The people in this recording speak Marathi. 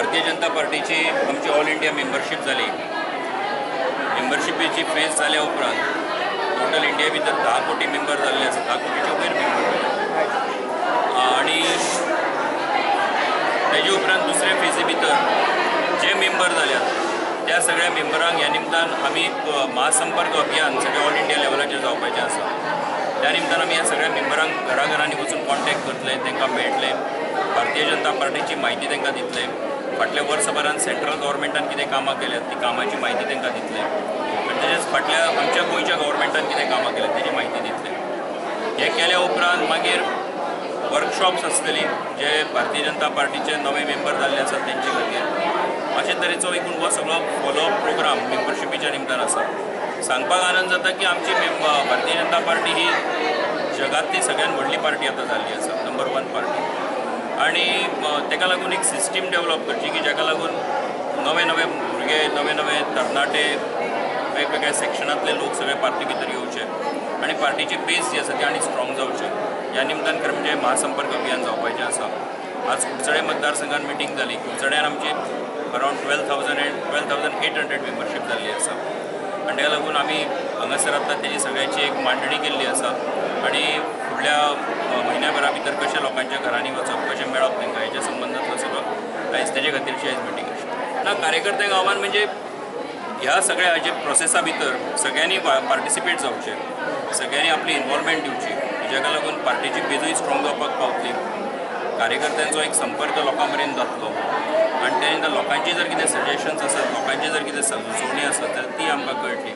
भारतीय जनता पार्टीची आमची ऑल इंडिया मेंबरशीप जाली। मेंबरशिपीची फेज जाल्या उपरांत टोटल इंडिया भितर 10 कोटी मेंबर जाल्ले आसा, 10 कोटीच्या वयर मेंबर आनी तेजे उपरांत दुसऱ्या फेजी भितर जे मेंबर जाल्यात त्या सगळ्या मेंबरांक ह्या निमतान आमी एक महासंपर्क अभियान सगळ्या ऑल इंडिया लेवलाचेर जावपाचें आसा। त्या निमतान आमी ह्या सगळ्या मेंबरांक घराघरांनी वचून कॉन्टॅक्ट करतले, तांकां मेळटले, भारतीय जनता पार्टीची म्हायती तांकां दितले, फाटल्या वर्सभरान सेंट्रल गव्हर्मेंटान कितें कामां केल्यात ती कामाची म्हायती तांकां दितले, आनी तशेंच फाटल्या आमच्या गोंयच्या गव्हर्मेंटान कितें कामां केल्यात तेजी म्हायती दितले। हे केल्या उपरांत मागीर वर्कशॉप्स आसतली जे भारतीय जनता पार्टीचे नवे मेंबर जाल्ले आसात तेंचे खातीर। अशे तरेचो एकूण हो सगळो फॉलोअप प्रोग्राम मेंबरशिपीच्या निमतान आसा। सांगपाक आनंद जाता की आमची भारतीय जनता पार्टी ही जगांतली सगळ्यात व्हडली पार्टी आतां जाल्ली आसा, नंबर 1 पार्टी, आनी ताका लागून एक सिस्टीम डेवलप करची की जाका लागून नवे नवे भुरगे, नवे नवे तरणाटे, वेगवेगळ्या सेक्शनांतले लोक सगळे पार्टी भितर येवचे आनी पार्टीची बेस जी आसा ती आनी स्ट्रॉंग जावचे। ह्या निमतान खरें म्हणजे महासंपर्क अभियान जावपाचें आसा। आज कुडचडे मतदारसंघात मिटींग जाली। कुडचड्यान आमची अरावंड 12,800 मेंबरशीप जाल्ली आसा आनी ताका लागून आमी हांगासर आतां तेजी सगळ्याची एक मांडणी केल्ली आसा आनी फुडल्या म्हयन्याभरा भितर कशें लोकांच्या घरांनी वचप, कशें मेळप तांकां हेच्या संबंदांतलो सगळो आयज तेजे खातीरची आयज मिटींग आशिल्ली। ना कार्यकर्त्यांक आव्हान म्हणजे ह्या सगळ्या हाजे प्रोसेसा भितर सगळ्यांनी पार्टिसिपेट जावचें, सगळ्यांनी आपली इनवॉल्वमेंट दिवची, जाका लागून पार्टीची बेजूय स्ट्रॉंग जावपाक पावतली, कार्यकर्त्यांचो एक संपर्क लोकां मेरेन जातलो आनी त्या नंतर लोकांची जर कितें सजेशन्स आसत, लोकांची जर कितें सुचोवणी आसत जाल्यार ती आमकां कळटली।